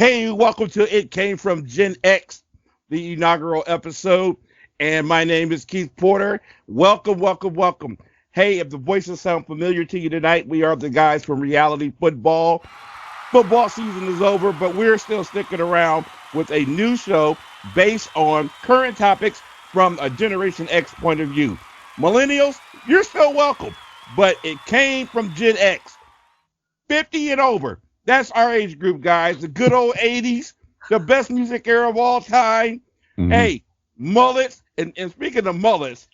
Hey, welcome to It Came From GenX, the inaugural episode. And my name is Keith Porter. Welcome, welcome, welcome. Hey, if the voices sound familiar to you tonight, we are the guys from Reality Football. Football season is over, but we're still sticking around with a new show based on current topics from a Generation X point of view. Millennials, you're still welcome, but it came from Gen X. 50 and over. That's our age group, guys. The good old 80s, the best music era of all time. Mm-hmm. Hey, mullets. And speaking of mullets,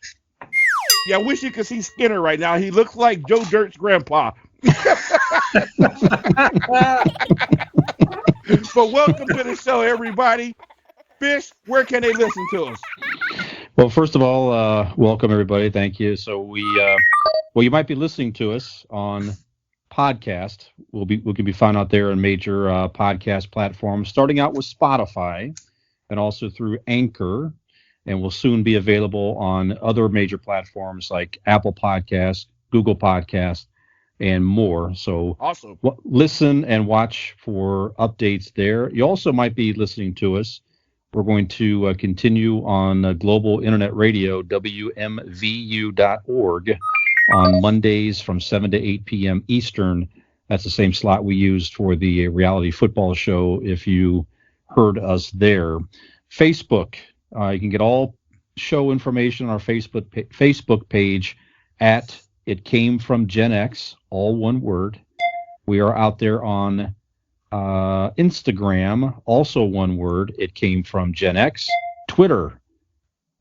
yeah, I wish you could see Skinner right now. He looks like Joe Dirt's grandpa. But welcome to the show, everybody. Fish, where can they listen to us? Well, first of all, welcome, everybody. Thank you. So you might be listening to us on podcast. We can be found out there on major podcast platforms, starting out with Spotify and also through Anchor, and will soon be available on other major platforms like Apple Podcasts, Google Podcasts, and more. So awesome. Listen and watch for updates there. You also might be listening to us. We're going to continue on Global Internet Radio, WMVU.org, on Mondays from 7 to 8 p.m. Eastern. That's the same slot we used for the reality football show, if you heard us there. Facebook, you can get all show information on our Facebook page at It Came From GenX, all one word. We are out there on Instagram, also one word, It Came From GenX. Twitter,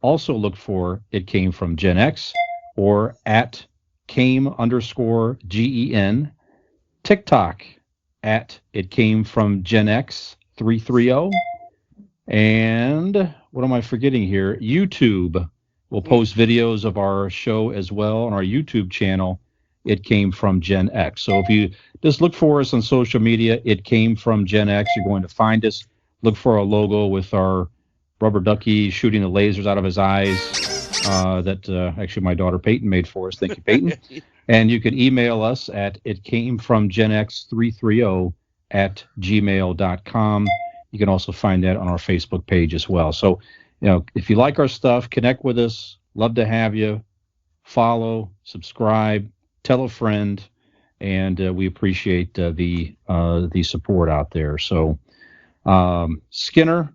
also look for It Came From GenX, or at Came_GEN. TikTok at It Came From GenX 330. And what am I forgetting here? YouTube. We'll post videos of our show as well on our YouTube channel, It Came From Gen X. So if you just look for us on social media, It Came From Gen X, you're going to find us. Look for our logo with our rubber ducky shooting the lasers out of his eyes that actually my daughter Peyton made for us. Thank you, Peyton. And you can email us at itcamefromgenx330@gmail.com. You can also find that on our Facebook page as well. So, if you like our stuff, connect with us. Love to have you. Follow, subscribe, tell a friend, and we appreciate the support out there. So, Skinner,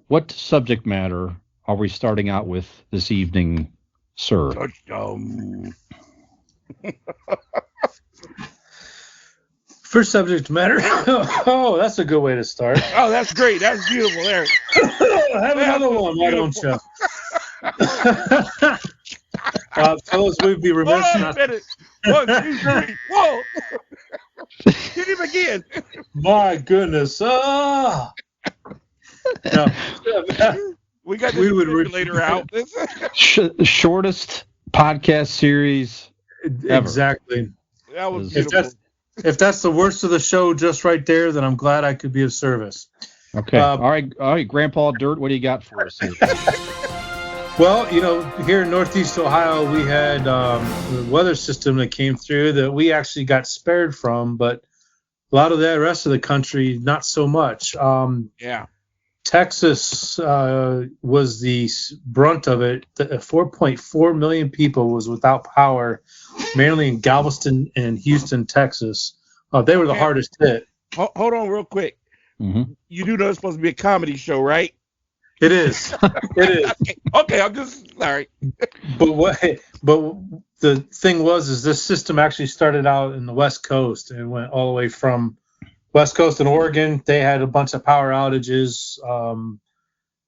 what subject matter are we starting out with this evening, sir? First subject matter. Oh, that's a good way to start. Oh, that's great. That's beautiful there. Have another one, why don't you? Fellas, we'd be remiss not. 1, 2, 3. Whoa! Hit him again. My goodness. No. We got the regulator out. Shortest podcast series ever. Exactly. That was beautiful. If that's the worst of the show just right there, then I'm glad I could be of service. Okay. All right, Grandpa Dirt, what do you got for us here? Well, here in Northeast Ohio, we had a weather system that came through that we actually got spared from, but a lot of the rest of the country, not so much. Texas was the brunt of it. 4.4 million people was without power, mainly in Galveston and Houston, Texas. They were the hardest hit. Hold on real quick. Mm-hmm. You do know it's supposed to be a comedy show, right? It is. It is. Okay, I'm just sorry. But the thing is this system actually started out in the West Coast and went all the way from West Coast and Oregon. They had a bunch of power outages,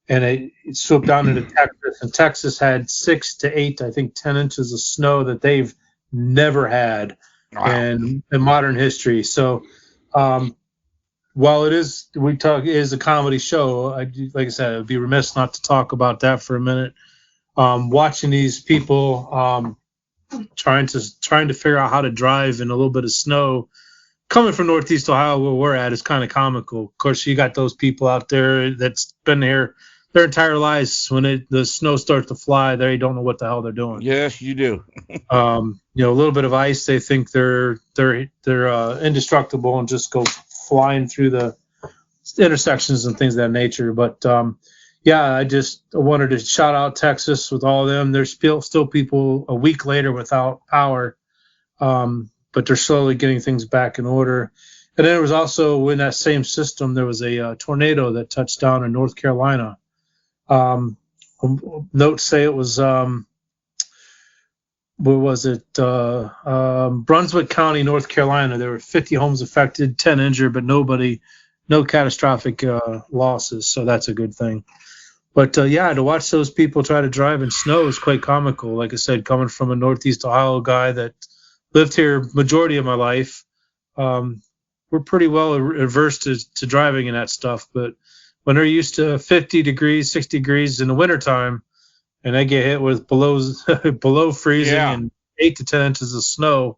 and it swooped down into Texas. And Texas had 6 to 8, I think 10 inches of snow that they've never had in modern history. So, while it is a comedy show, like I said, it would be remiss not to talk about that for a minute. Watching these people trying to figure out how to drive in a little bit of snow. Coming from Northeast Ohio, where we're at, is kind of comical. Of course, you got those people out there that's been here their entire lives. When the snow starts to fly, they don't know what the hell they're doing. Yes, you do. A little bit of ice, they think they're indestructible and just go flying through intersections and things of that nature. But yeah, I just wanted to shout out Texas with all of them. There's still people a week later without power, but they're slowly getting things back in order. And then there was also, in that same system, there was a tornado that touched down in North Carolina. Notes say it was, where was it? Brunswick County, North Carolina. There were 50 homes affected, 10 injured, but no catastrophic losses. So that's a good thing. But yeah, to watch those people try to drive in snow is quite comical. Like I said, coming from a Northeast Ohio guy that lived here majority of my life, we're pretty well averse to driving in that stuff. But when they're used to 50 degrees, 60 degrees in the wintertime, and they get hit with below freezing and 8 to 10 inches of snow,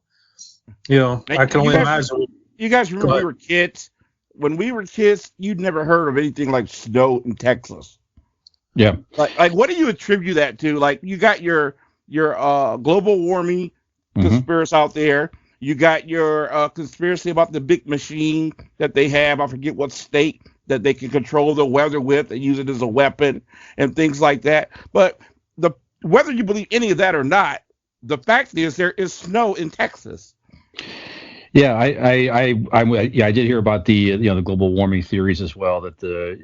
I can only imagine. You guys remember we were kids? When we were kids, you'd never heard of anything like snow in Texas. Yeah. Like what do you attribute that to? Like, you got your global warming conspiracy out there. You got your conspiracy about the big machine that they have. I forget what state that they can control the weather with and use it as a weapon and things like that. But whether you believe any of that or not, the fact is there is snow in Texas. Yeah, I did hear about the the global warming theories as well. That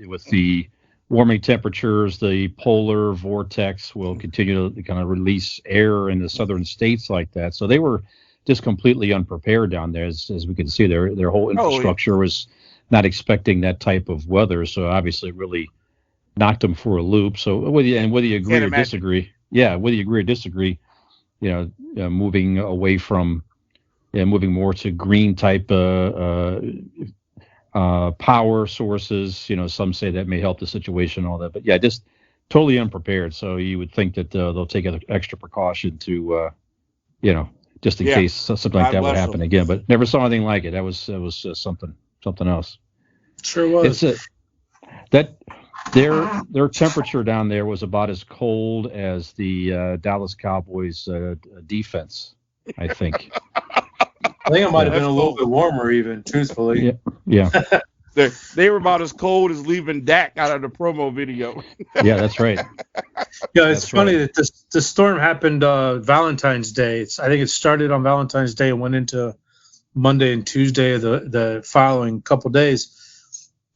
with the warming temperatures, the polar vortex will continue to kind of release air in the southern states like that. So they were just completely unprepared down there, as we can see. Their whole infrastructure was not expecting that type of weather. So obviously, it really knocked them for a loop. So whether you agree or disagree, moving away from moving more to green type power sources. Some say that may help the situation, all that. But yeah, just totally unprepared. So you would think that they'll take extra precaution to, just in case something like that would happen again. But never saw anything like it. That was something else. Sure was. It's that their temperature down there was about as cold as the Dallas Cowboys defense, I think. I think it might have been a little bit warmer, even, truthfully. Yeah. They were about as cold as leaving Dak out of the promo video. Yeah, that's right. Yeah, it's funny that the storm happened Valentine's Day. I think it started on Valentine's Day and went into Monday and Tuesday of the following couple days.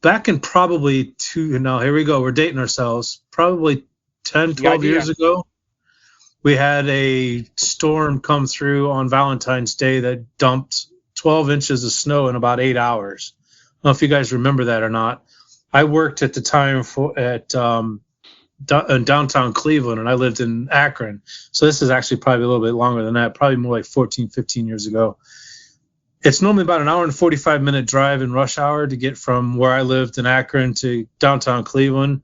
Back in probably here we go, we're dating ourselves, probably 10, 12 years ago, we had a storm come through on Valentine's Day that dumped 12 inches of snow in about 8 hours. I don't know if you guys remember that or not. I worked at the time in downtown Cleveland, and I lived in Akron. So this is actually probably a little bit longer than that, probably more like 14, 15 years ago. It's normally about an hour and 45-minute drive in rush hour to get from where I lived in Akron to downtown Cleveland.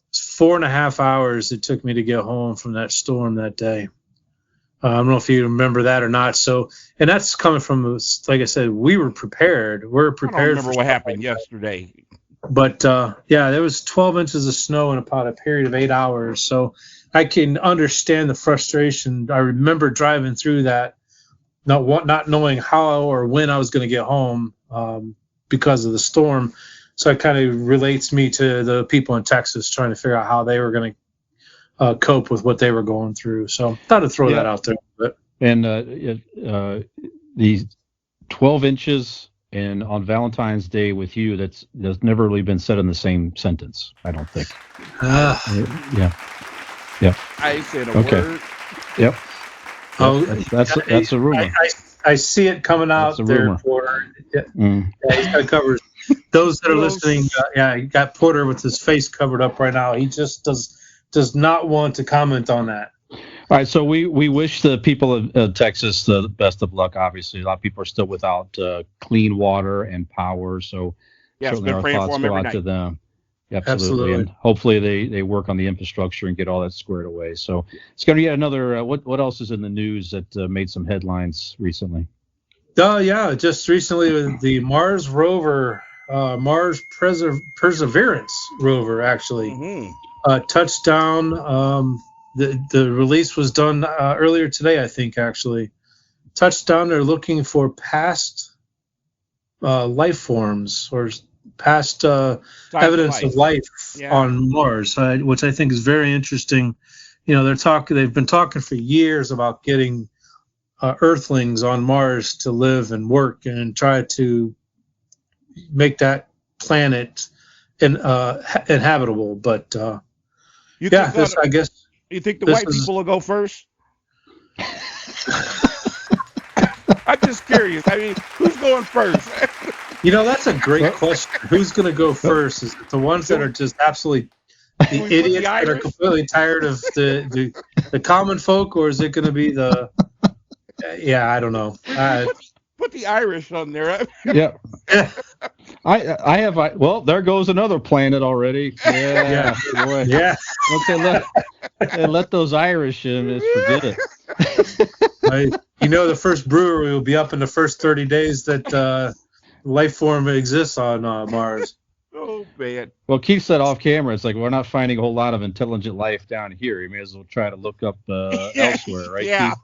It's 4.5 hours it took me to get home from that storm that day. I don't know if you remember that or not. So, and that's coming from, like I said, we were prepared. We're prepared. I don't remember what happened yesterday. But yeah, there was 12 inches of snow in about a period of 8 hours. So I can understand the frustration. I remember driving through that, not knowing how or when I was going to get home because of the storm. So it kind of relates me to the people in Texas trying to figure out how they were going to cope with what they were going through. So thought I'd throw that out there. But. And the 12 inches and on Valentine's Day with you, that's never really been said in the same sentence, I don't think. Yeah. I said a word. Yep. That's a rumor. I see it coming out there, Porter. Yeah, he's got covers. Those that are listening, you got Porter with his face covered up right now. He just does not want to comment on that. All right, so we wish the people of Texas the best of luck. Obviously, a lot of people are still without clean water and power, so certainly our thoughts go out to them. Absolutely. And hopefully they work on the infrastructure and get all that squared away. So it's going to be another. What else is in the news that made some headlines recently? Just recently with the Mars rover, Mars Perseverance rover actually touchdown. The release was done earlier today, I think. Actually, touchdown. They're looking for past life forms or past evidence of life on Mars, which I think is very interesting. They've been talking for years about getting Earthlings on Mars to live and work and try to make that planet inhabitable. But I guess. You think the white people will go first? I'm just curious. I mean, who's going first? That's a great question. Who's going to go first? Is it the ones that are just absolutely the idiots that are completely tired of the common folk, or is it going to be the? I don't know. Put the Irish on there. Yeah. I have. Well, there goes another planet already. Yeah. Boy. Yeah. Okay, let those Irish in. Just forget it. The first brewery will be up in the first 30 days that life form exists on Mars. Oh, man. Well, Keith said off camera, it's like, we're not finding a whole lot of intelligent life down here. You may as well try to look up elsewhere, right? Yeah.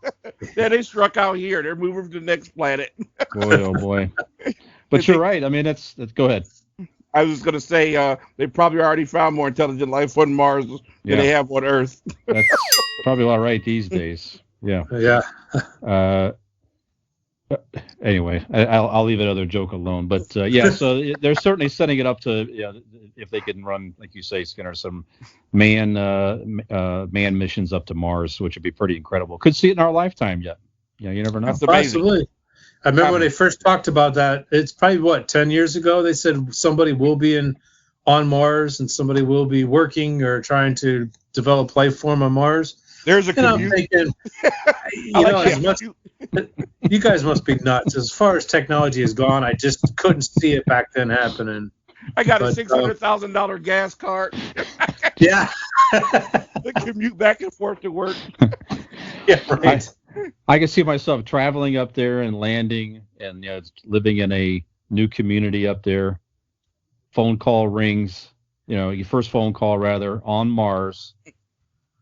Yeah, they struck out here. They're moving to the next planet. Boy, oh, boy. But you're right. I mean, that's go ahead. I was going to say they probably already found more intelligent life on Mars than they have on Earth. That's probably all right these days. Yeah. Yeah. Anyway, I'll leave that other joke alone. But so they're certainly setting it up to if they can run, like you say, Skinner, some man missions up to Mars, which would be pretty incredible. Could see it in our lifetime yet. You never know. Possibly. I remember when they first talked about that. It's probably 10 years ago. They said somebody will be on Mars and somebody will be working or trying to develop life form on Mars. There's a commute. I'm thinking, you guys must be nuts. As far as technology has gone, I just couldn't see it back then happening. I got a $600,000 gas card. Yeah. The commute back and forth to work. Yeah, right. I can see myself traveling up there and landing and living in a new community up there. Phone call rings, your first phone call rather on Mars.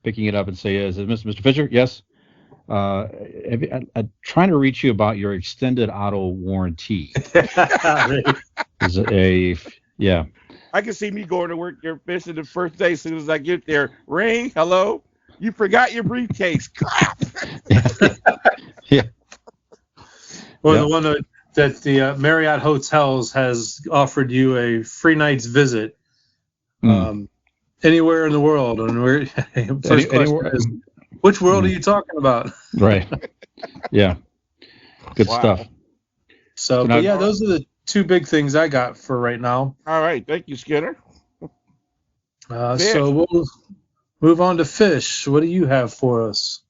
Picking it up and say, "Is it Mr. Fisher?" Yes. I'm trying to reach you about your extended auto warranty. Is yeah. I can see me going to work there, fishing the first day. As soon as I get there, ring, hello. You forgot your briefcase. Crap. Yeah. Well, the one that the Marriott Hotels has offered you a free night's visit. Anywhere in the world, and first question is, which world are you talking about? Right. Yeah. Good stuff. So those are the two big things I got for right now. All right, thank you, Skinner. So we'll move on to Fish. What do you have for us?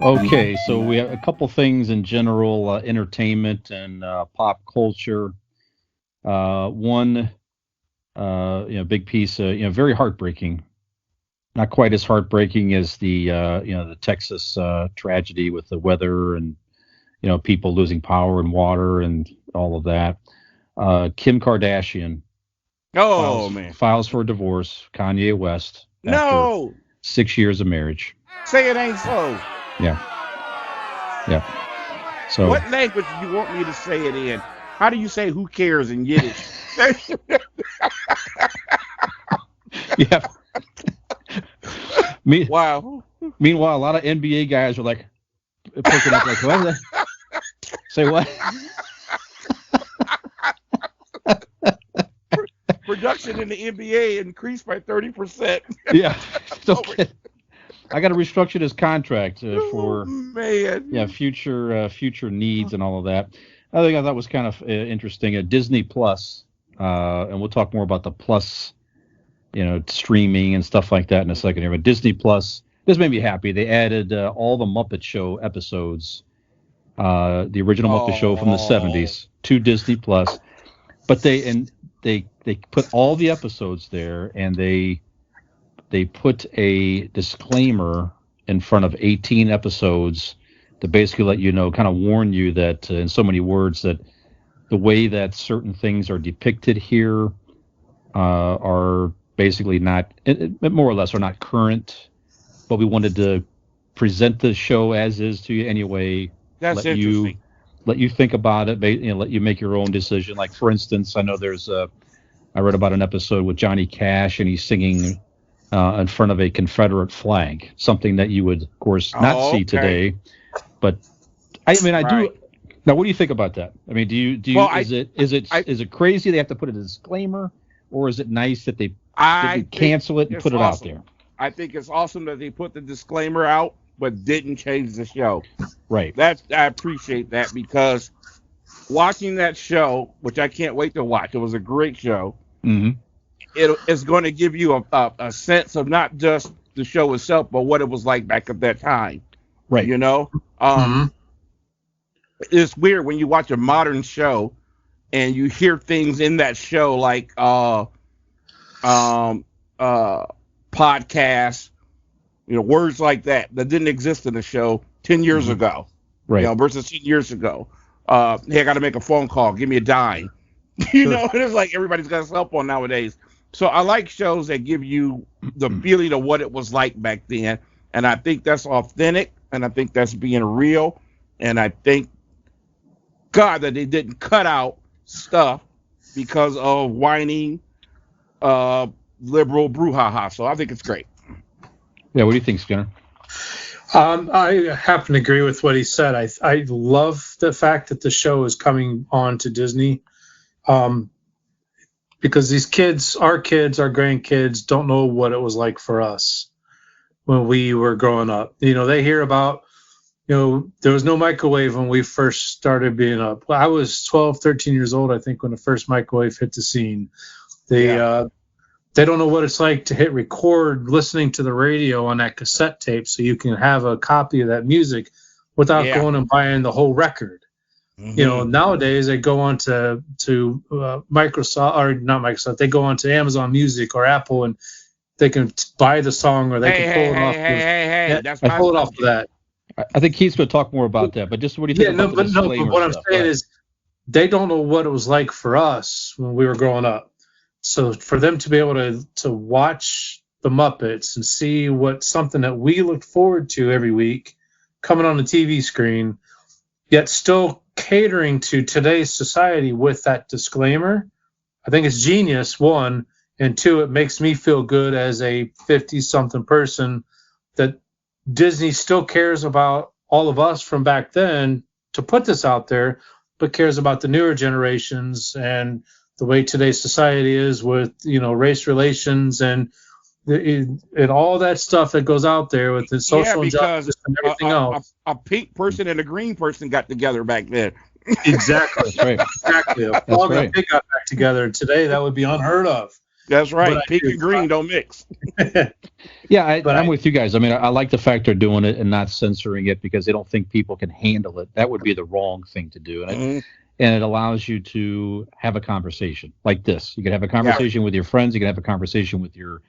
Okay, so we have a couple things in general, entertainment and pop culture. One. Big piece, very heartbreaking. Not quite as heartbreaking as the Texas tragedy with the weather and, people losing power and water and all of that. Kim Kardashian. Files for divorce. Kanye West. No. 6 years of marriage. Say it ain't so. Yeah. So. What language do you want me to say it in? How do you say "who cares" in Yiddish? Yeah. Wow. Meanwhile, a lot of NBA guys are like picking up like, what? Say what? Production in the NBA increased by 30%. Yeah. I got to restructure this contract for future needs and all of that. I thought was kind of interesting. Disney Plus, and we'll talk more about the Plus, streaming and stuff like that in a second here. But Disney Plus, this made me happy. They added all the Muppet Show episodes, the original Muppet Show from the 70s, to Disney Plus. But they put all the episodes there, and they put a disclaimer in front of 18 episodes to basically let you know, kind of warn you that in so many words that the way that certain things are depicted here are basically not, more or less, are not current. But we wanted to present the show as is to you anyway. That's interesting. let you think about it, let you make your own decision. Like, for instance, I know I read about an episode with Johnny Cash, and he's singing in front of a Confederate flag, something that you would, of course, not see today. But I do. Now, what do you think about that? I mean, is it crazy they have to put a disclaimer, or is it nice that they cancel it and put it out there? I think it's awesome that they put the disclaimer out, but didn't change the show. Right. I appreciate that, because watching that show, which I can't wait to watch, it was a great show. Mm-hmm. It's going to give you a sense of not just the show itself, but what it was like back at that time. Right. You know? It's weird when you watch a modern show and you hear things in that show like podcasts, words like that didn't exist in the show 10 years ago. Right. Versus 10 years ago. Hey, I got to make a phone call. Give me a dime. And it's like everybody's got a cell phone nowadays. So I like shows that give you the feeling of what it was like back then. And I think that's authentic. And I think that's being real. And I think, God, that they didn't cut out stuff because of whining liberal brouhaha. So I think it's great. Yeah, what do you think, Skinner? I happen to agree with what he said. I love the fact that the show is coming on to Disney, because these kids, our grandkids, don't know what it was like for us when we were growing up. They hear about, there was no microwave when we first started being up. I was 12, 13 years old, I think, when the first microwave hit the scene. They don't know what it's like to hit record listening to the radio on that cassette tape so you can have a copy of that music without going and buying the whole record. Nowadays they go on to Microsoft, or not Microsoft, they go on to Amazon Music or Apple, and they can buy the song, or they can pull it off. That's pull it off of that. I think Keith's going to talk more about that, but just what do you think about the disclaimer but what I'm stuff? saying is they don't know what it was like for us when we were growing up. So for them to be able to watch the Muppets and see something that we look forward to every week coming on the TV screen, yet still catering to today's society with that disclaimer, I think it's genius, one. And two, it makes me feel good as a 50-something person that Disney still cares about all of us from back then to put this out there, but cares about the newer generations and the way today's society is with, race relations and all that stuff that goes out there with the social injustice and everything else. A pink person and a green person got together back then. Exactly. Right. Exactly. A frog and a pig got back together. Today, that would be unheard of. That's right. Pink and green don't mix. Yeah, I'm with you guys. I mean, I like the fact they're doing it and not censoring it because they don't think people can handle it. That would be the wrong thing to do. And it allows you to have a conversation like this. You can have a conversation with your friends. You can have a conversation with your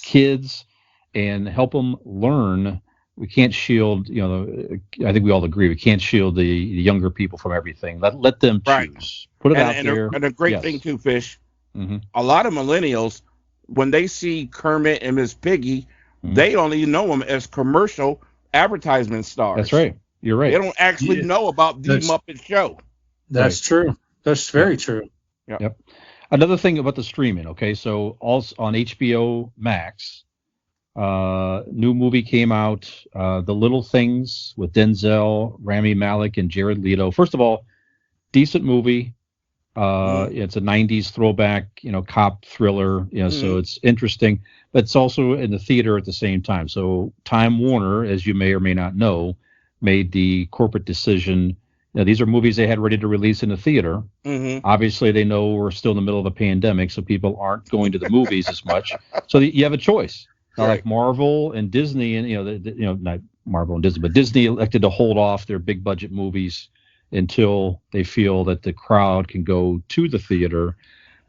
kids and help them learn. We can't shield, I think we all agree, we can't shield the younger people from everything. Let them choose. Right. Put it out there. And a great thing too, Fish. A lot of millennials, when they see Kermit and Miss Piggy, they only know them as commercial advertisement stars. That's right. You're right. They don't actually know about the Muppet Show. That's true. That's very true. Yep. Another thing about the streaming, okay, so also on HBO Max, new movie came out, The Little Things with Denzel, Rami Malek, and Jared Leto. First of all, decent movie. It's a 90s throwback, cop thriller, so it's interesting, but it's also in the theater at the same time. So Time Warner, as you may or may not know, made the corporate decision. These are movies they had ready to release in the theater. Obviously, they know we're still in the middle of a pandemic, so people aren't going to the movies as much. So you have a choice. Now, like Marvel and Disney, and not Marvel and Disney, but Disney elected to hold off their big budget movies until they feel that the crowd can go to the theater.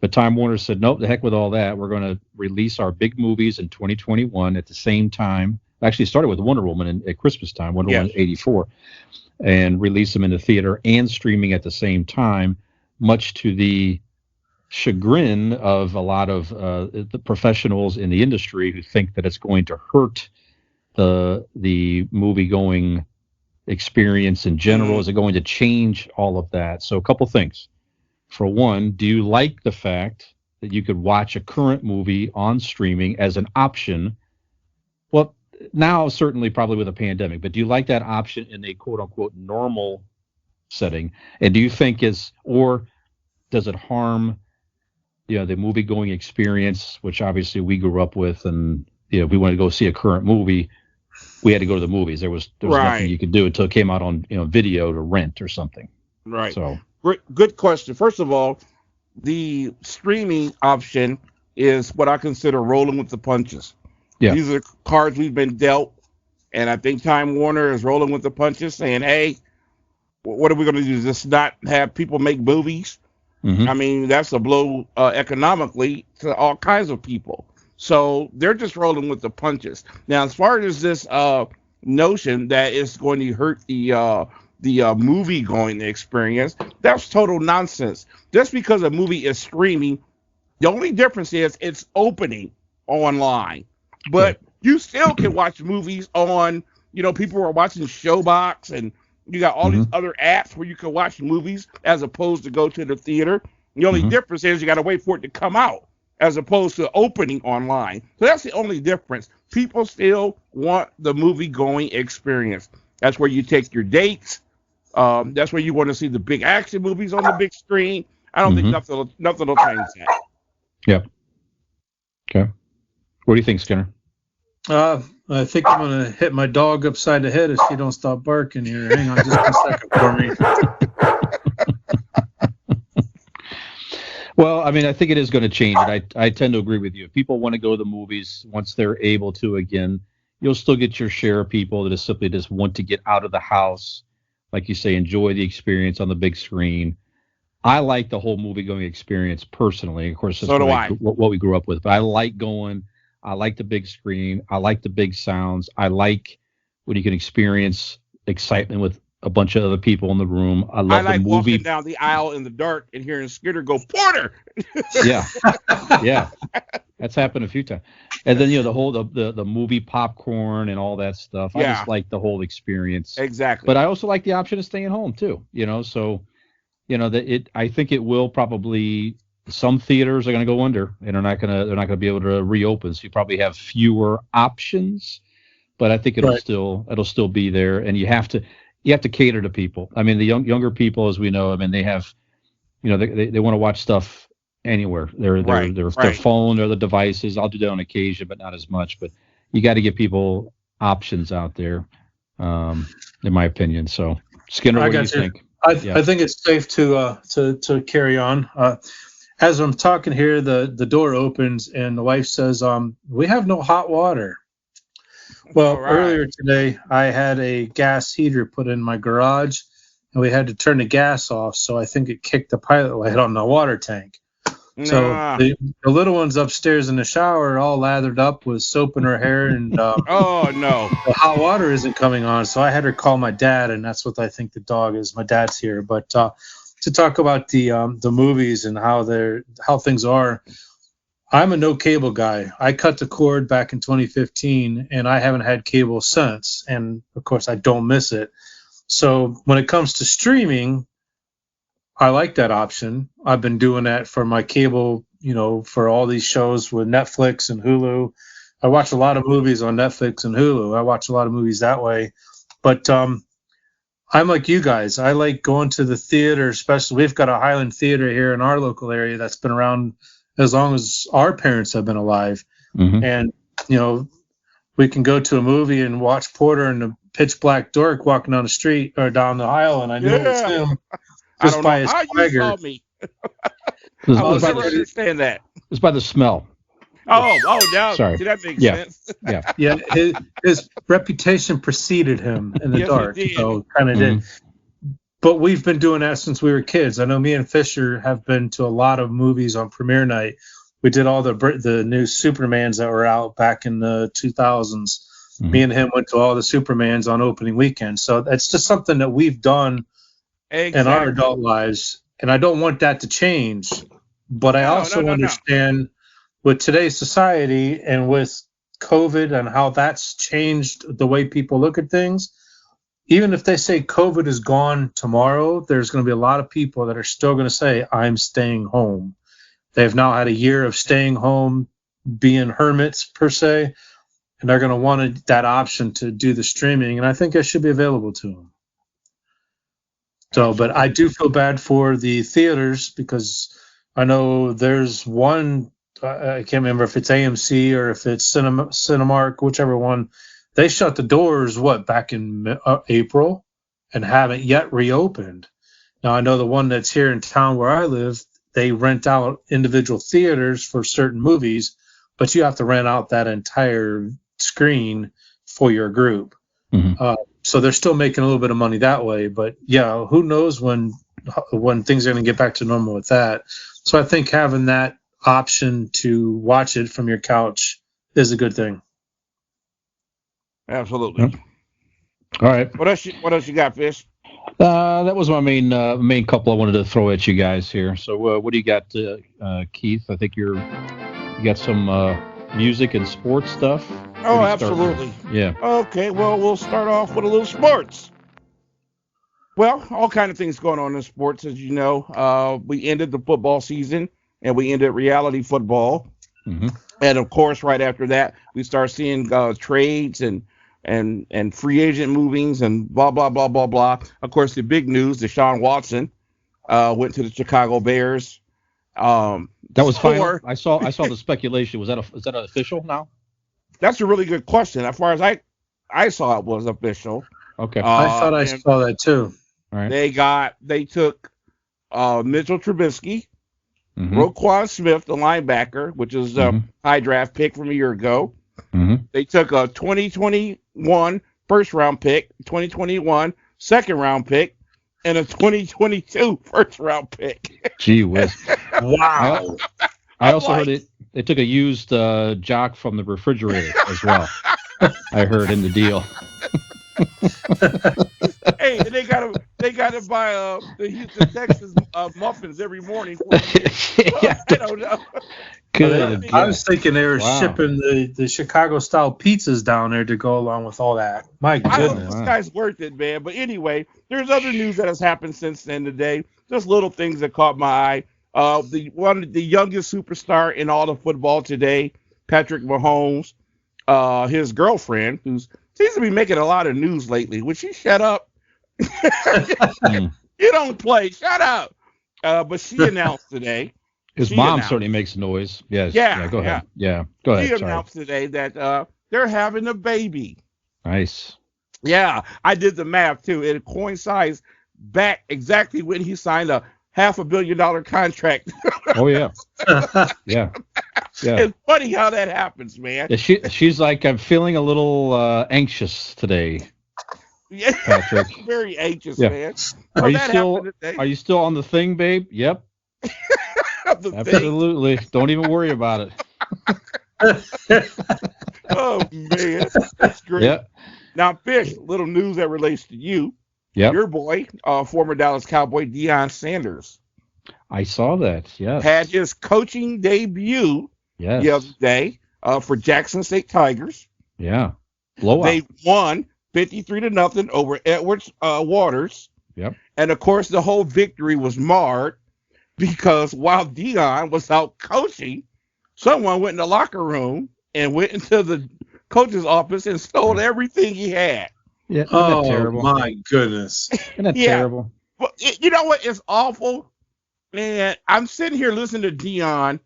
But Time Warner said, nope, the heck with all that. We're going to release our big movies in 2021 at the same time. Actually, it started with Wonder Woman at Christmas time, Wonder Woman 84, and release them in the theater and streaming at the same time, much to the chagrin of a lot of the professionals in the industry who think that it's going to hurt the movie going experience in general? Mhm. Is it going to change all of that? So a couple things. For one, do you like the fact that you could watch a current movie on streaming as an option? Well, now certainly probably with a pandemic, but do you like that option in a quote unquote normal setting? And do you think or does it harm, the movie going experience, which obviously we grew up with, and if we wanted to go see a current movie, we had to go to the movies. There was nothing Right. you could do until it came out on video to rent or something. Right. So Good question. First of all, the streaming option is what I consider rolling with the punches. yeah, These are cards we've been dealt, and I think Time Warner is rolling with the punches, saying, "Hey, what are we going to do? Just not have people make movies?" hmm I mean, that's a blow economically to all kinds of people. So they're just rolling with the punches. Now, as far as this notion that it's going to hurt the movie going experience, that's total nonsense. Just because a movie is streaming, the only difference is it's opening online, but you still can watch movies on. People are watching Showbox, and you got all these other apps where you can watch movies as opposed to go to the theater. The only difference is you got to wait for it to come out as opposed to opening online. So that's the only difference. People still want the movie going experience. That's where you take your dates. That's where you want to see the big action movies on the big screen. I don't think nothing will change that. Yep. Okay. What do you think, Skinner? I think I'm going to hit my dog upside the head if she don't stop barking here. Hang on just a second for me. Well, I mean, I think it is going to change it. I tend to agree with you. If people want to go to the movies once they're able to again, you'll still get your share of people that simply just want to get out of the house, like you say, enjoy the experience on the big screen. I like the whole movie going experience personally. Of course, that's So do I. what we grew up with. But I like going. I like the big screen. I like the big sounds. I like when you can experience excitement with a bunch of other people in the room. I love like the movie. walking down the aisle in the dark and hearing Skinner go, "Porter!" Yeah, yeah, that's happened a few times. And then the whole the movie popcorn and all that stuff. I Yeah. just like the whole experience. Exactly. But I also like the option of staying home too. So I think it will probably. Some theaters are going to go under, and they're not going to be able to reopen. So you probably have fewer options, but I think it'll still be there. And you have to cater to people. I mean, the younger people, as we know, I mean, they have, they want to watch stuff anywhere. Their phone or the devices. I'll do that on occasion, but not as much. But you got to give people options out there, in my opinion. So Skinner, what do you think? I think it's safe to carry on. As I'm talking here, the door opens and the wife says, "We have no hot water." Well, earlier today, I had a gas heater put in my garage, and we had to turn the gas off, so I think it kicked the pilot light on the water tank. Nah. So the little one's upstairs in the shower, all lathered up with soap in her hair, and oh no, the hot water isn't coming on. So I had her call my dad, and that's what I think the dog is. My dad's here, but to talk about the movies and how things are. I'm a no cable guy. I cut the cord back in 2015, and I haven't had cable since. And of course, I don't miss it. So when it comes to streaming, I like that option. I've been doing that for my cable, for all these shows with Netflix and Hulu. I watch a lot of movies on Netflix and Hulu. I watch a lot of movies that way. But I'm like you guys. I like going to the theater, especially we've got a Highland Theater here in our local area that's been around as long as our parents have been alive. Mm-hmm. And, we can go to a movie and watch Porter and the pitch black dork walking down the street or down the aisle, and I know it's him just by his swagger. You saw me. I will never understand that. It's by the smell. Oh, now Sorry. See, that makes Yeah. sense. Yeah. Yeah, his reputation preceded him in the Yes, dark, it did. so kind of did. But we've been doing that since we were kids. I know me and Fisher have been to a lot of movies on premiere night. We did all the new Supermans that were out back in the 2000s. Me and him went to all the Supermans on opening weekend. So it's just something that we've done in our adult lives, and I don't want that to change. But I also understand with today's society and with COVID and how that's changed the way people look at things, even if they say COVID is gone tomorrow, there's going to be a lot of people that are still going to say, I'm staying home. They've now had a year of staying home, being hermits per se, and they're going to want that option to do the streaming. And I think it should be available to them. So, but I do feel bad for the theaters because I know there's one, I can't remember if it's AMC or if it's Cinemark, whichever one. They shut the doors, back in April and haven't yet reopened. Now, I know the one that's here in town where I live, they rent out individual theaters for certain movies, but you have to rent out that entire screen for your group. Mm-hmm. So they're still making a little bit of money that way. But, yeah, who knows when things are going to get back to normal with that. So I think having that option to watch it from your couch is a good thing. Absolutely. Yep. All right. What else you got, Fish? That was my main couple I wanted to throw at you guys here. So what do you got, Keith? I think you got some music and sports stuff. Oh, absolutely. Yeah. Okay, well, we'll start off with a little sports. Well, all kind of things going on in sports, as you know. We ended the football season, and we ended reality football. Mm-hmm. And, of course, right after that, we start seeing trades and free agent movings and blah, blah, blah, blah, blah. Of course, the big news, Deshaun Watson went to the Chicago Bears. That was final. I saw the speculation. Is that official now? That's a really good question. As far as I saw, it was official. Okay. I thought I saw that too. All right. They took Mitchell Trubisky, Mm-hmm. Roquan Smith, the linebacker, which is a high draft pick from a year ago. Mm-hmm. They took a 2021 first round pick, 2021 second round pick, and a 2022 first round pick. Gee whiz. Wow. I also heard they took a used jock from the refrigerator as well. I heard in the deal. Hey, they gotta buy the Houston Texas muffins every morning. I don't know. Good. I was thinking they were shipping the Chicago style pizzas down there to go along with all that. My I hope goodness. this guy's worth it, man. But anyway, there's other news that has happened since then today. Just little things that caught my eye. The youngest superstar in all of football today, Patrick Mahomes, his girlfriend, who seems to be making a lot of news lately. Would she shut up? You don't play. Shut up. But she announced today. His mom certainly makes noise. Yes. Yeah. Go ahead. Yeah. Go ahead. She announced today that they're having a baby. Nice. Yeah. I did the math, too. It coincides back exactly when he signed a $500 million contract. Oh, yeah. Yeah. Yeah. It's funny how that happens, man. Yeah, she's like, I'm feeling a little anxious today. Yeah. Patrick. Very anxious, Yeah. man. Are you still on the thing, babe? Yep. Absolutely. Don't even worry about it. Oh, man. That's great. Yeah. Now, Fish, little news that relates to you. Yep. Your boy, former Dallas Cowboy Deion Sanders. I saw that, yes. Had his coaching debut the other day for Jackson State Tigers. Yeah. Blowout. They won 53-0 over Edwards Waters. Yep. And, of course, the whole victory was marred because while Deion was out coaching, someone went in the locker room and went into the coach's office and stole everything he had. Yeah. Isn't that terrible? My goodness. Isn't that terrible? Well, you know what? It's awful. And I'm sitting here listening to Deion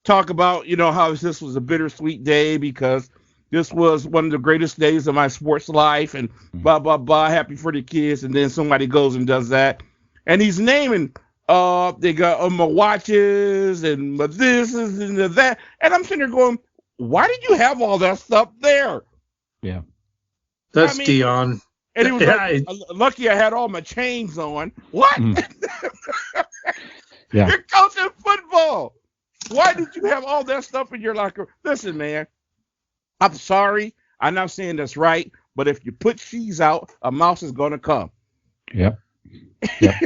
talk about, how this was a bittersweet day because this was one of the greatest days of my sports life and blah, blah, blah, happy for the kids. And then somebody goes and does that. And he's naming, they got my watches and my this and that. And I'm sitting there going, why did you have all that stuff there? Yeah. That's Deion. And he was like, lucky I had all my chains on. What? Yeah. You're coaching football. Why did you have all that stuff in your locker? Listen, man, I'm sorry. I'm not saying that's right, but if you put cheese out, a mouse is going to come. Yep. Yeah.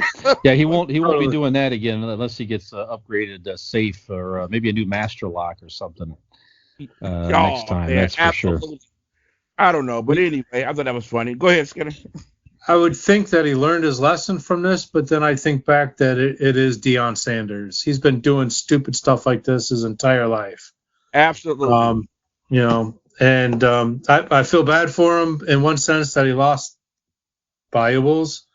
Yeah, he won't be doing that again unless he gets upgraded safe or maybe a new master lock or something next time. Man, that's for sure. I don't know, but anyway, I thought that was funny. Go ahead, Skinner. I would think that he learned his lesson from this, but then I think back that it is Deion Sanders. He's been doing stupid stuff like this his entire life. Absolutely. And I feel bad for him in one sense that he lost valuables,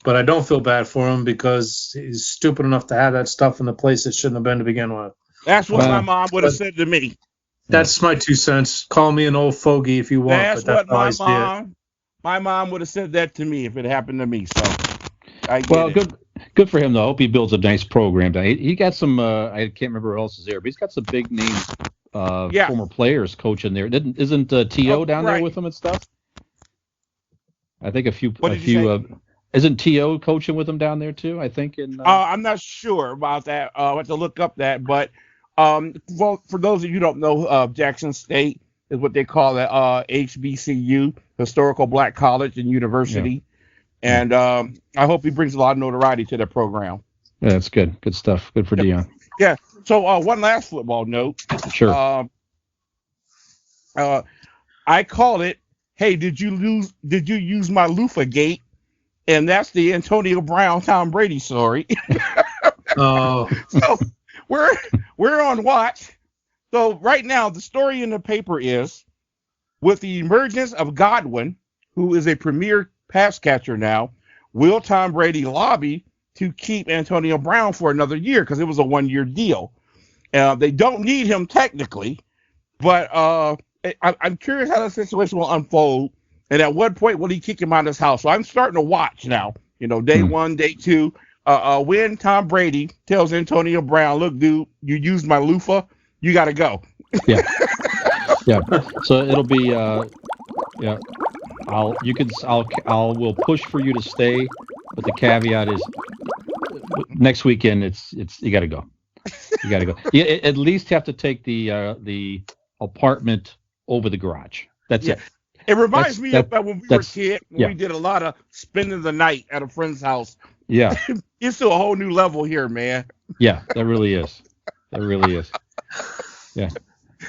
but I don't feel bad for him because he's stupid enough to have that stuff in the place it shouldn't have been to begin with. That's what my mom would have said to me. That's my 2 cents. Call me an old fogey if you want. That's but what my mom would have said that to me if it happened to me. So, good for him though. I hope he builds a nice program. He got some. I can't remember who else is there, but he's got some big name former players coaching there. Isn't T.O. down there with him and stuff? I think a few. Isn't T.O. coaching with him down there too? I think. I'm not sure about that. I have to look up that. But for those of you who don't know, Jackson State is what they call the HBCU, Historical Black College and University. Yeah. And I hope he brings a lot of notoriety to the program. Yeah, that's good. Good stuff. Good for Deion. Yeah. So one last football note. Sure. I called it, hey, did you use my loofah gate? And that's the Antonio Brown, Tom Brady story. Oh. So we're on watch. So right now, the story in the paper is, with the emergence of Godwin, who is a premier pass catcher now, will Tom Brady lobby to keep Antonio Brown for another year? Because it was a 1-year deal. They don't need him technically, but I'm curious how the situation will unfold. And at what point will he kick him out of his house? So I'm starting to watch now. Day 1, day 2. When Tom Brady tells Antonio Brown, "Look, dude, you used my loofah. You got to go." Yeah. Yeah. So it'll be we'll push for you to stay, but the caveat is next weekend it's you got to go. You got to go. You at least have to take the apartment over the garage. That's it. It reminds me of when we were a kid, when we did a lot of spending the night at a friend's house. Yeah. It's to a whole new level here, man. Yeah, that really is. Yeah.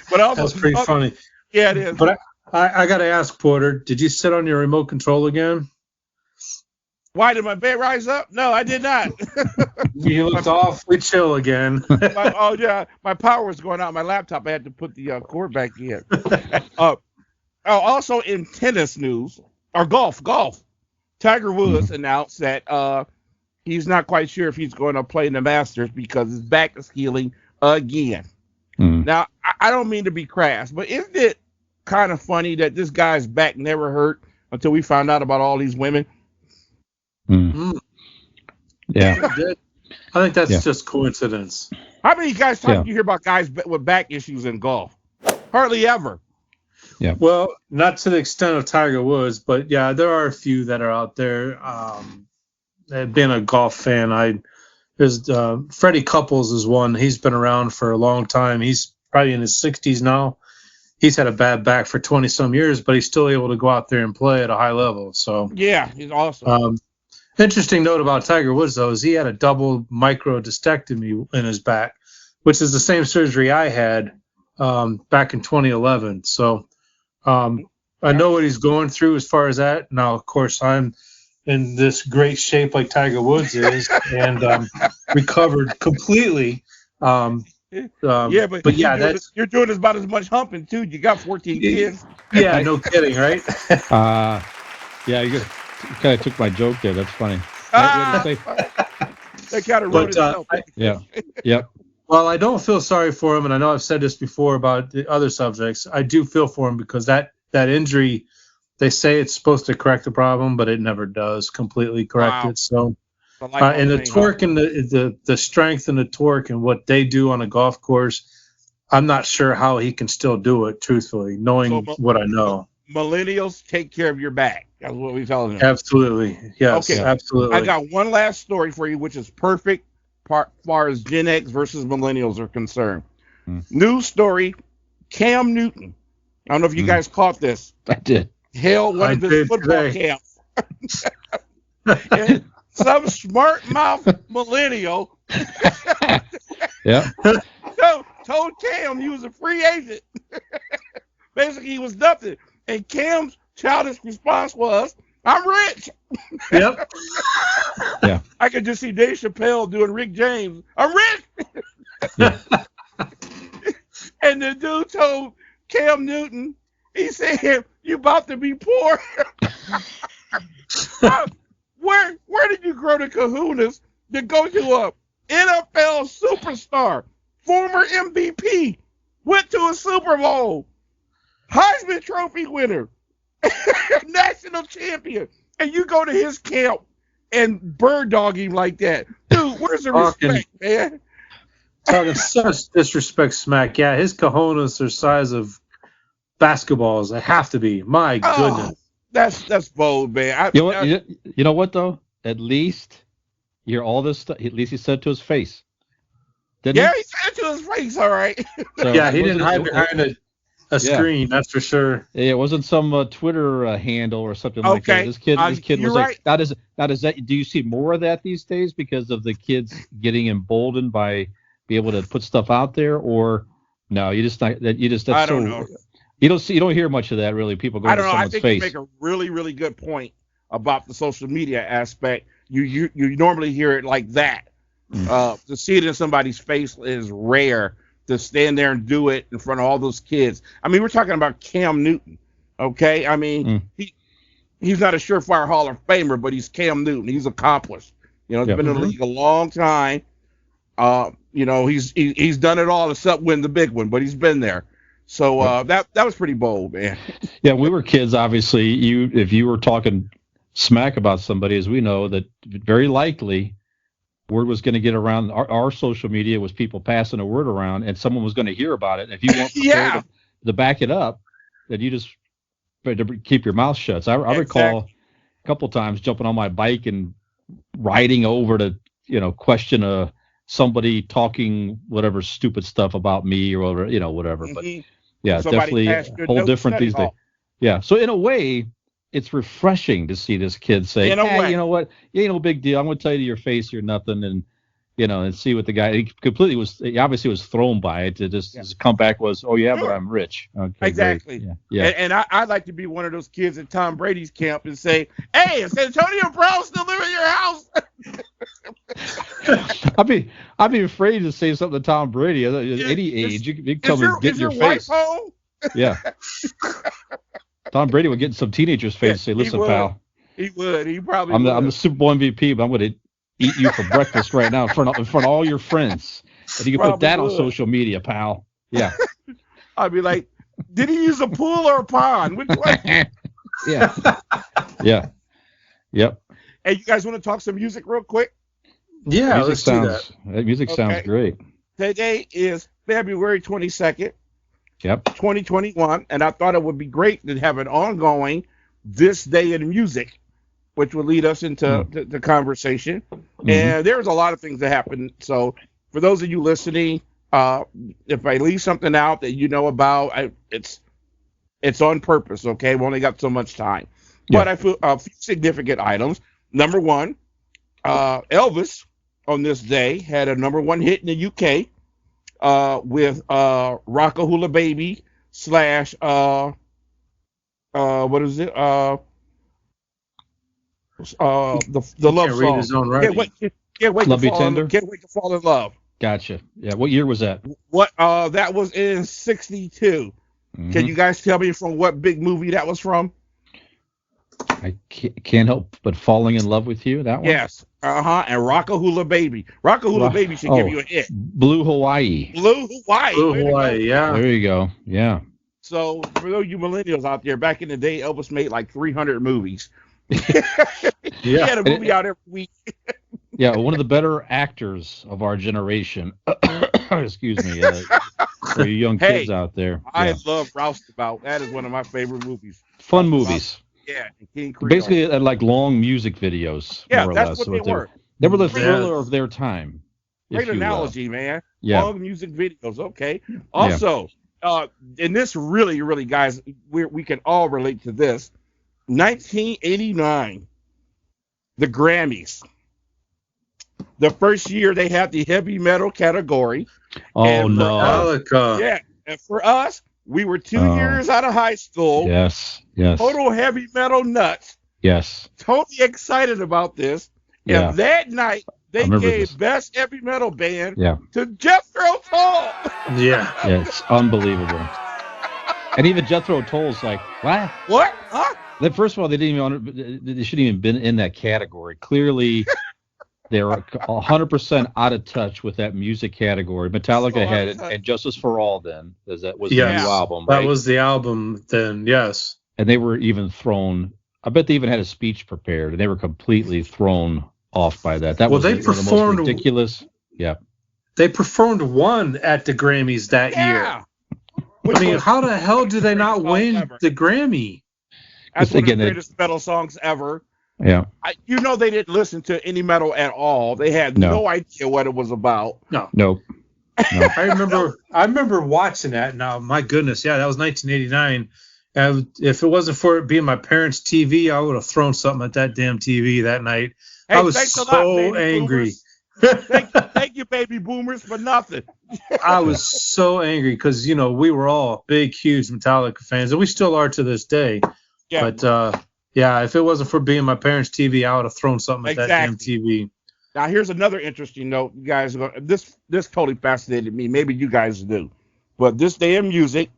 But also, that's pretty funny. Yeah, it is. But I got to ask, Porter, did you sit on your remote control again? Why did my bed rise up? No, I did not. You looked awfully chill again. My power was going out. My laptop, I had to put the cord back in. Also in tennis news, or golf, Tiger Woods announced that he's not quite sure if he's going to play in the Masters because his back is healing again. Now, I don't mean to be crass, but isn't it kind of funny that this guy's back never hurt until we found out about all these women? Yeah. I think that's just coincidence. How many guys do you hear about guys with back issues in golf? Hardly ever. Yeah. Well, not to the extent of Tiger Woods, but yeah, there are a few that are out there. Being a golf fan, there's Freddie Couples is one. He's been around for a long time. He's probably in his 60s now. He's had a bad back for 20 some years, but he's still able to go out there and play at a high level. So yeah, he's awesome. Interesting note about Tiger Woods though is he had a double microdiscectomy in his back, which is the same surgery I had back in 2011. So I know what he's going through as far as that. Now, of course, I'm in this great shape like Tiger Woods is and recovered completely. But you're doing about as much humping too. You got 14 kids. Yeah, no kidding, right? You kind of took my joke there. That's funny. That kind of wrote itself. Yep. Well, I don't feel sorry for him, and I know I've said this before about the other subjects. I do feel for him because that injury, they say it's supposed to correct the problem, but it never does completely correct it. So, and the torque and the strength and the torque and what they do on a golf course, I'm not sure how he can still do it, truthfully, knowing what I know. Millennials, take care of your back. That's what we're telling them. Absolutely. Yes, okay. Absolutely. I got one last story for you, which is perfect as far as Gen X versus millennials are concerned. News story, Cam Newton. I don't know if you guys caught this. I did. Held one of his football camps. And some smart mouth millennial told Cam he was a free agent. Basically, he was nothing. And Cam's childish response was, I'm rich. Yep. Yeah. I could just see Dave Chappelle doing Rick James. I'm rich. Yeah. And the dude told Cam Newton, he said, "You about to be poor." Where did you grow the kahunas to go to a NFL superstar, former MVP, went to a Super Bowl, Heisman Trophy winner, national champion, and you go to his camp and bird dog him like that? Dude, where's the respect, man? Talking such disrespect smack. Yeah, his cojones are size of basketballs. They have to be. My goodness. That's bold, man. You know what though? At least you hear all this stuff. At least he said it to his face. Didn't Yeah, he? he said it to his face, all right. So Yeah, he didn't hide behind a screen, that's for sure. It wasn't some Twitter handle or something like that. Okay, This kid was right. like, that is that. Do you see more of that these days because of the kids getting emboldened by be able to put stuff out there, or no? You just not that. You just that's I don't so. know. You don't hear much of that really. People going to someone's face. I think you make a really, really good point about the social media aspect. You normally hear it like that. To see it in somebody's face is rare. To stand there and do it in front of all those kids. I mean, we're talking about Cam Newton, okay? I mean, he's not a surefire Hall of Famer, but he's Cam Newton. He's accomplished. You know, he's been in the league a long time. You know, he's done it all except win the big one, but he's been there. So that was pretty bold, man. Yeah, we were kids. Obviously, if you were talking smack about somebody, as we know, that very likely word was going to get around. Our social media was people passing a word around, and someone was going to hear about it. And if you weren't prepared to back it up, then you just to keep your mouth shut. So I recall a couple times jumping on my bike and riding over to question somebody talking whatever stupid stuff about me or whatever. But yeah, Somebody definitely a whole different these days. Yeah, so in a way, it's refreshing to see this kid say, you know what, you ain't no big deal. I'm going to tell you to your face you're nothing, and and see what the guy he obviously was thrown by it. His comeback was, oh yeah, but I'm rich. Okay, exactly. Great. Yeah. And I'd like to be one of those kids at Tom Brady's camp and say, hey, is Antonio Brown still living in your house? I'd be afraid to say something to Tom Brady at any age. You can come and get in your face. Home? Yeah. Tom Brady would get in some teenager's face and say, listen, pal. He would. He probably would. I'm the Super Bowl MVP, but I'm going to eat you for breakfast right now in front of all your friends. And you can put that on social media, pal. Yeah. I'd be like, did he use a pool or a pond? Which one? Yeah. Yeah. Yep. Hey, you guys want to talk some music real quick? Yeah, let's do that. Music sounds great. Today is February 22nd. Yep. 2021, and I thought it would be great to have an ongoing This Day in Music, which will lead us into the conversation. And there's a lot of things that happen. So for those of you listening, if I leave something out that you know about, it's on purpose, okay? We only got so much time. Yeah. But I feel a few significant items. Number one, Elvis on this day had a number one hit in the UK. With Rockahula Baby / what is it? The love song. His own writing. Can't wait Love You Tender. Can't wait to fall in love. Gotcha. Yeah. What year was that? That was in 1962. Can you guys tell me from what big movie that was from? I can't help but falling in love with you. That one. Yes. And Rockahula Baby. Rockahula Baby should give you a hit. Blue Hawaii. Blue Hawaii. Yeah. There you go. Yeah. So for those you millennials out there, back in the day, Elvis made like 300 movies. He had a movie out every week. Yeah, one of the better actors of our generation. Excuse me. For you young kids out there. I love Roustabout. That is one of my favorite movies. Fun movies. Yeah, King Creole. Basically, like long music videos. Yeah, more or that's less. what they were. They were the thriller of their time. Great analogy, man. Yeah. Long music videos. Okay. Also, and this really, really, guys, we can all relate to this. 1989, the Grammys. The first year they had the heavy metal category. Oh, no. Metallica. Yeah. And for us, we were 2 years out of high school. Yes. Total heavy metal nuts. Yes. Totally excited about this. Yeah. And that night, they remember gave this. Best Heavy Metal Band Yeah. to Jethro Tull. Yeah. Yeah, it's unbelievable. And even Jethro Tull's like, what? What? Huh? Then first of all, they shouldn't even been in that category. Clearly, they were 100% out of touch with that music category. Metallica So had out it, of touch. and Justice for All then, as that was Yes. the new album, That right? was the album then, yes. And they were even thrown. I bet they even had a speech prepared, and they were completely thrown off by that. That Well, was they one of the most performed- ridiculous. Yeah. They performed one at the Grammys that year. Yeah. I mean, how the hell do they not win the Grammy? That's one of Again, the greatest metal songs ever. Yeah. They didn't listen to any metal at all. They had no idea what it was about. Nope. I remember watching that. Now, my goodness, yeah, that was 1989. If it wasn't for it being my parents' TV, I would have thrown something at that damn TV that night. Hey, I was thanks a so lot, baby angry. boomers. Thank you, baby boomers, for nothing. I was so angry because, we were all big, huge Metallica fans, and we still are to this day. Yeah. But, if it wasn't for being my parents' TV, I would have thrown something at that damn TV. Now, here's another interesting note, you guys. This totally fascinated me. Maybe you guys do. But this day in music,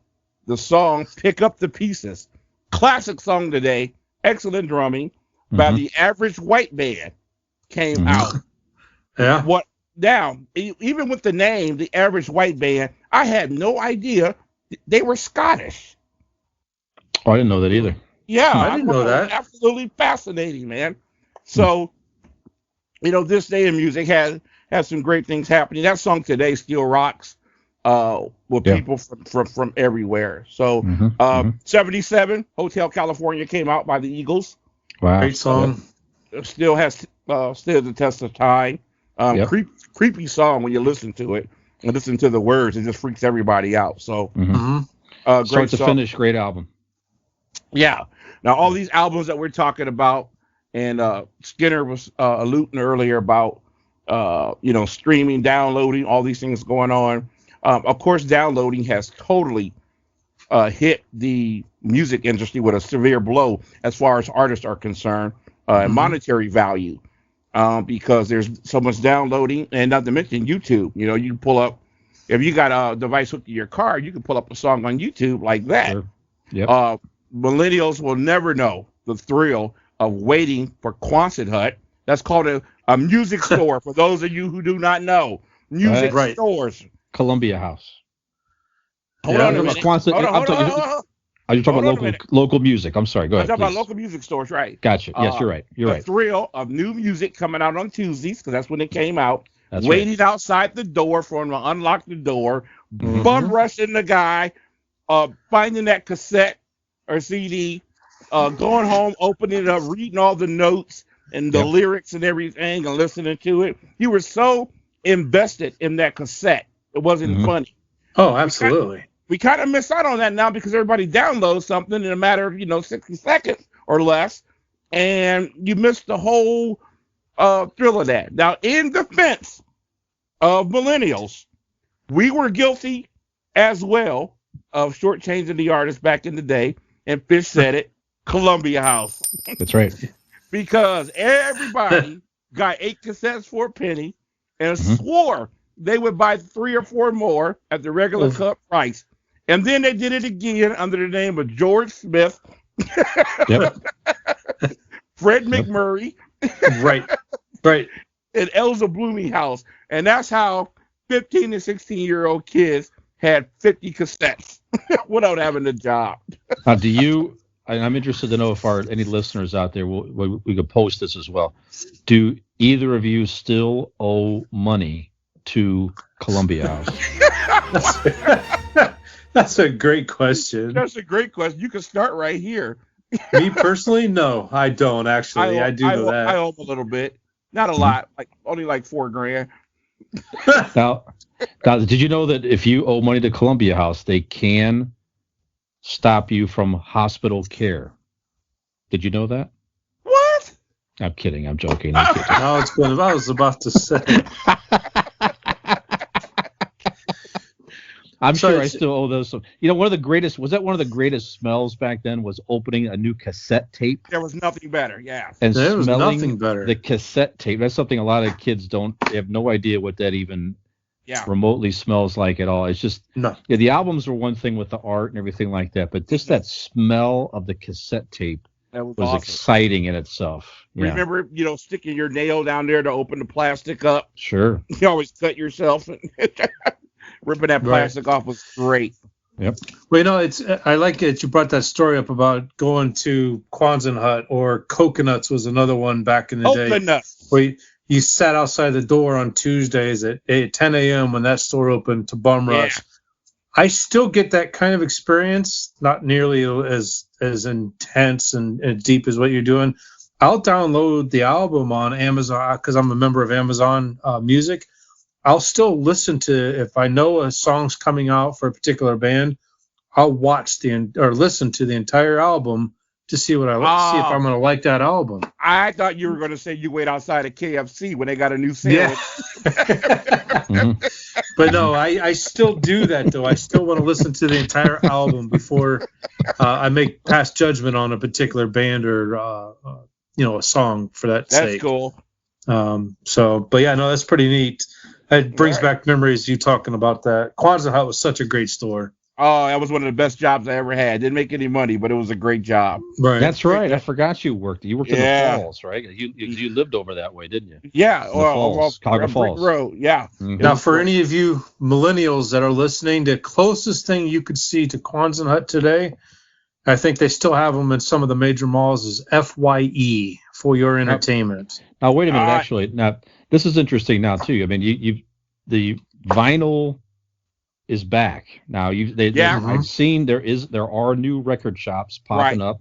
the song "Pick Up the Pieces," classic song today, excellent drumming by the Average White Band, came out. Yeah. What now? Even with the name, the Average White Band, I had no idea they were Scottish. Oh, I didn't know that either. Yeah, I didn't know that. Absolutely fascinating, man. So, this day in music has some great things happening. That song today still rocks with people from everywhere. So, 77, Hotel California came out by the Eagles. Wow. Great song. It still has stood the test of time. Creepy song when you listen to it and listen to the words. It just freaks everybody out. So, great Start to song. finish, great album. Yeah. Now, all these albums that we're talking about, and Skinner was alluding earlier about, streaming, downloading, all these things going on. Of course, downloading has totally hit the music industry with a severe blow as far as artists are concerned, and monetary value, because there's so much downloading, and not to mention YouTube. You can pull up, if you got a device hooked to your car, you can pull up a song on YouTube like that. Sure. Yep. Millennials will never know the thrill of waiting for Quonset Hut. That's called a music store, for those of you who do not know. Music stores. Columbia House. Hold on a minute. Are you talking about local music? I'm sorry. Go ahead. I'm talking about local music stores, right? Gotcha. Yes, you're right. You're the right. thrill of new music coming out on Tuesdays, because that's when it came out. That's waiting outside the door for him to unlock the door, bum rushing the guy, finding that cassette or CD, going home, opening it up, reading all the notes and the lyrics and everything, and listening to it. You were so invested in that cassette. It wasn't funny. Oh, absolutely. We kind of miss out on that now because everybody downloads something in a matter of 60 seconds or less, and you miss the whole thrill of that. Now, in defense of millennials, we were guilty as well of shortchanging the artist back in the day, and Fish said it, Columbia House. That's right. Because everybody got 8 cassettes for a penny and swore they would buy 3 or 4 more at the regular cut price. And then they did it again under the name of George Smith, Fred McMurray, right, and Elza Bloominghouse. And that's how 15 and 16-year-old kids had 50 cassettes without having a job. Now, I'm interested to know if any listeners out there, we could post this as well. Do either of you still owe money to Columbia House? That's a great question. That's a great question. You can start right here. Me personally, no, I don't actually. I do know that. I owe a little bit, not a lot, only like $4,000. Now, did you know that if you owe money to Columbia House, they can stop you from hospital care? Did you know that? What? I'm kidding. I'm joking. I was about to say. I'm So sure I it's- still owe those. One of the greatest smells back then was opening a new cassette tape There was nothing better. Yeah. and There was smelling nothing better. the cassette tape. That's something a lot of kids they have no idea what that even Yeah. remotely smells like at all. It's just, No. yeah, the albums were one thing with the art and everything like that, but just that smell of the cassette tape That was was awesome. exciting in itself. Yeah, Remember, sticking your nail down there to open the plastic up? sure. You always cut yourself. Ripping that plastic off was great. Yep. Well, I like it. You brought that story up about going to Quonset Hut, or Coconuts was another one back in the day. Coconuts. Where you sat outside the door on Tuesdays at 10 a.m. when that store opened to bum rush. I still get that kind of experience, not nearly as intense and deep as what you're doing. I'll download the album on Amazon because I'm a member of Amazon Music. I'll still listen to, if I know a song's coming out for a particular band, I'll listen to the entire album to see what see if I'm going to like that album. I thought you were going to say you wait outside of KFC when they got a new sandwich. But no, I still do that, though. I still want to listen to the entire album before I make past judgment on a particular band or a song for that sake. That's cool. But yeah, no, that's pretty neat. It brings back memories, you talking about that. Quonset Hut was such a great store. Oh, that was one of the best jobs I ever had. Didn't make any money, but it was a great job. Right. That's right. I forgot you worked. You worked in Yeah. the Falls, right? You lived over that way, didn't you? Yeah. Falls, Chicago Brick Falls. Road. Yeah. Mhm. Now, for any of you millennials that are listening, the closest thing you could see to Quonset Hut today, I think they still have them in some of the major malls, is FYE, For Your Entertainment. Now, wait a minute. Actually, now this is interesting now too. I mean, the vinyl is back now. I've seen there are new record shops popping up.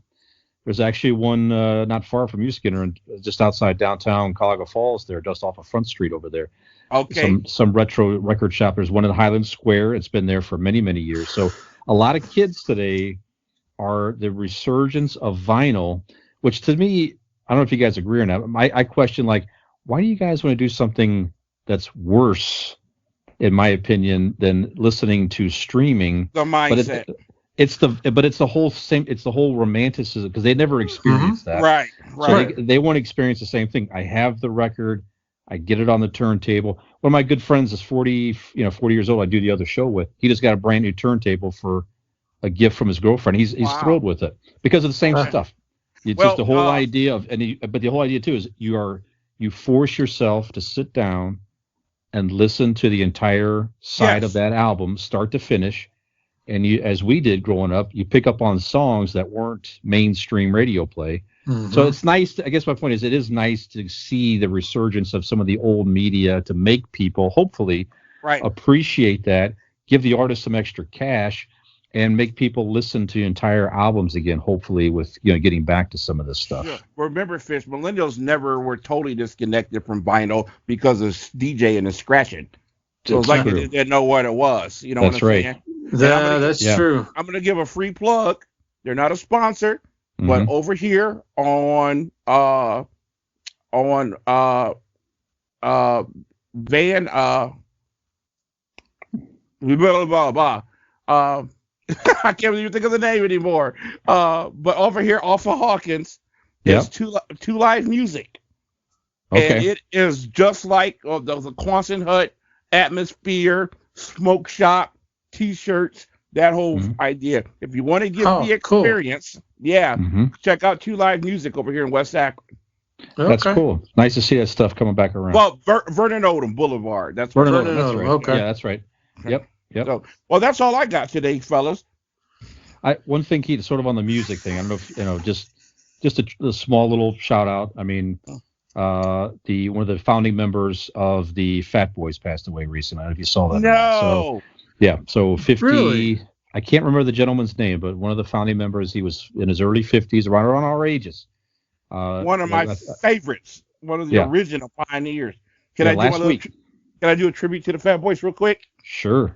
There's actually one not far from you, Skinner, and just outside downtown Cuyahoga Falls there, just off of Front Street over there. Okay. Some retro record shop. There's one in Highland Square. It's been there for many, many years. So a lot of kids today are the resurgence of vinyl, which to me, I don't know if you guys agree or not. I question, like, why do you guys want to do something that's worse, in my opinion, than listening to streaming? The mindset. But it's the whole romanticism, because they never experienced that. Right. So they want to experience the same thing. I have the record, I get it on the turntable. One of my good friends is 40 years old. I do the other show with. He just got a brand new turntable for a gift from his girlfriend. He's thrilled with it because of the same stuff. It's just the whole idea of, but the whole idea too is you force yourself to sit down and listen to the entire side of that album, start to finish. And you, as we did growing up, you pick up on songs that weren't mainstream radio play. Mm-hmm. So it's nice. I guess my point is, it is nice to see the resurgence of some of the old media to make people hopefully appreciate that, give the artist some extra cash, and make people listen to entire albums again, hopefully, with getting back to some of this stuff. Sure. Remember, Fish, millennials never were totally disconnected from vinyl because of DJ and the scratching. So it's like they didn't know what it was. You know what I'm saying? That's true. I'm going to give a free plug. They're not a sponsor, but over here on Van I can't even think of the name anymore. But over here off of Hawkins is two Live Music. Okay. And it is just like the Quonset Hut atmosphere, smoke shop, T-shirts, that whole idea. If you want to get the experience, check out Two Live Music over here in West Akron. Okay. That's cool. Nice to see that stuff coming back around. Well, Vernon Odom Boulevard. That's Vernon Odom. That's right. Okay. Yeah, that's right. Yep. So, well, that's all I got today, fellas. One thing, Keith, sort of on the music thing. I don't know if just a small little shout out. I mean, one of the founding members of the Fat Boys passed away recently. I don't know if you saw that. No. So 50. Really? I can't remember the gentleman's name, but one of the founding members. He was in his early 50s, around our ages. One of my favorites. One of the original pioneers. Can I do a tribute to the Fat Boys real quick? Sure.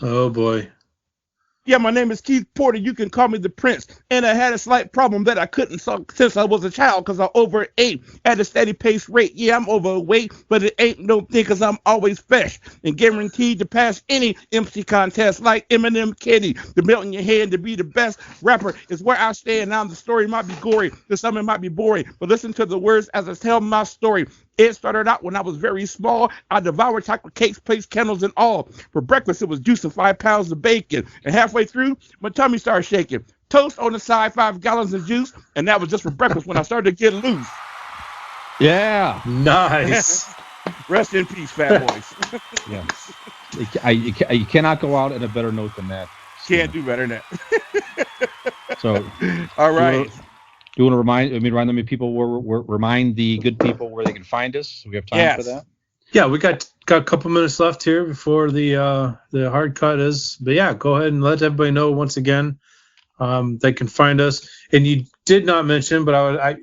Oh boy. Yeah, my name is Keith Porter. You can call me the Prince. And I had a slight problem that I couldn't solve since I was a child because I overate at a steady pace rate. Yeah, I'm overweight, but it ain't no thing because I'm always fresh and guaranteed to pass any MC contest like Eminem Kenny. To melt in your head to be the best rapper is where I stand. Now the story might be gory, the summer might be boring, but listen to the words as I tell my story. It started out when I was very small. I devoured chocolate cakes, plates, candles, and all. For breakfast, it was juice and 5 pounds of bacon. And halfway through, my tummy started shaking. Toast on the side, 5 gallons of juice, and that was just for breakfast when I started to get loose. Yeah. Nice. Rest in peace, fat boys. Yes. You cannot go out on a better note than that. Can't do better than that. So, all right. Do you want to remind people remind the good people where they can find us? So we have time for that. Yeah, we got a couple minutes left here before the hard cut is. But yeah, go ahead and let everybody know once again. They can find us. And you did not mention, but but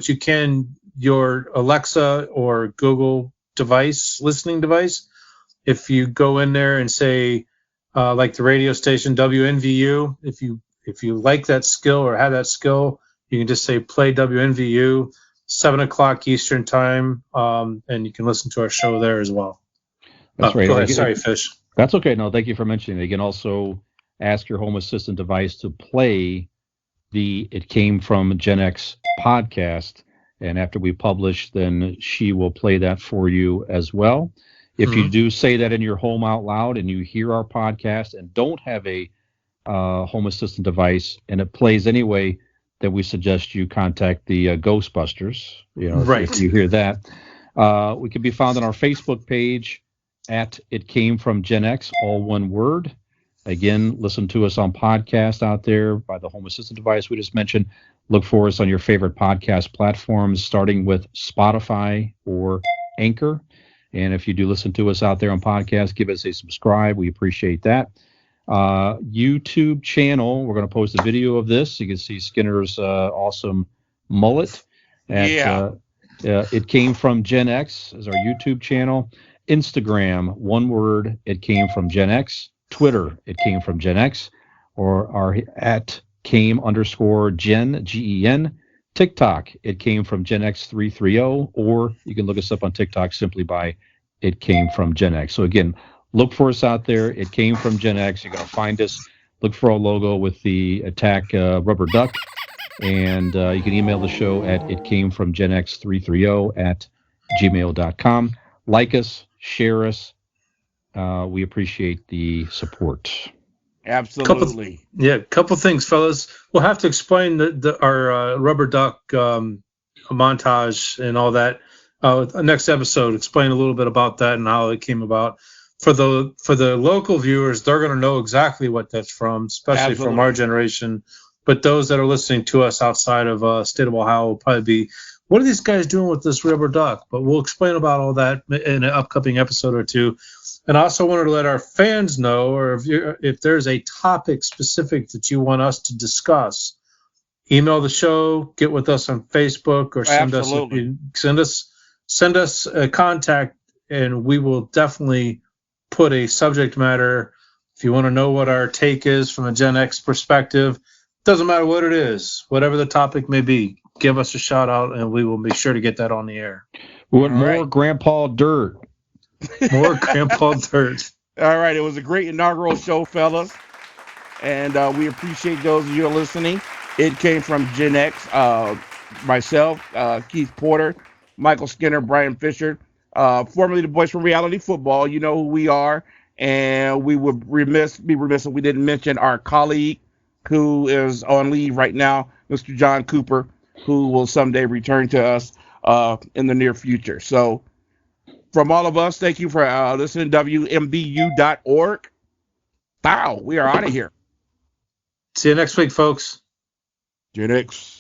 you can, your Alexa or Google listening device. If you go in there and say, like the radio station WNVU, if you like that skill or have that skill, you can just say play WNVU, 7:00 Eastern time, and you can listen to our show there as well. That's right. Go ahead. Sorry, Fish. That's okay. No, thank you for mentioning it. You can also ask your home assistant device to play the It Came From GenX podcast, and after we publish, then she will play that for you as well. If you do say that in your home out loud and you hear our podcast and don't have a home assistant device and it plays anyway, then we suggest you contact the Ghostbusters. If you hear that. We can be found on our Facebook page at It Came From GenX, all one word. Again, listen to us on podcast out there by the home assistant device we just mentioned. Look for us on your favorite podcast platforms, starting with Spotify or Anchor. And if you do listen to us out there on podcast, give us a subscribe. We appreciate that. YouTube channel, we're going to post a video of this. You can see Skinner's awesome mullet. It Came From GenX is our YouTube channel. Instagram, one word, It Came From GenX. Twitter, It Came From GenX, or our at Came_Gen, Gen. TikTok, It Came From GenX 330, or you can look us up on TikTok simply by It Came From GenX. So again, look for us out there. It Came From GenX. You're going to find us. Look for our logo with the attack rubber duck, and you can email the show at itcamefromgenx330 @gmail.com. Like us, share us. We appreciate the support. Absolutely. Couple things, fellas. We'll have to explain our rubber duck montage and all that. Next episode, explain a little bit about that and how it came about. For the local viewers, they're going to know exactly what that's from, especially from our generation. But those that are listening to us outside of state of Ohio will probably be, what are these guys doing with this rubber duck? But we'll explain about all that in an upcoming episode or two. And I also wanted to let our fans know, or if there's a topic specific that you want us to discuss, email the show, get with us on Facebook, or send us a contact, and we will definitely put a subject matter. If you want to know what our take is from a Gen X perspective, doesn't matter what it is, whatever the topic may be, give us a shout out, and we will be sure to get that on the air. We want more Grandpa Dirt. More Grandpa Dirt. All right. It was a great inaugural show, fellas. And we appreciate those of you who are listening. It Came From Gen X. Myself, Keith Porter, Michael Skinner, Brian Fisher, formerly the Boys from Reality Football. You know who we are. And we would be remiss if we didn't mention our colleague who is on leave right now, Mr. John Cooper, who will someday return to us in the near future. So, from all of us, thank you for listening to WMBU.org. Wow, we are out of here. See you next week, folks. Gen X.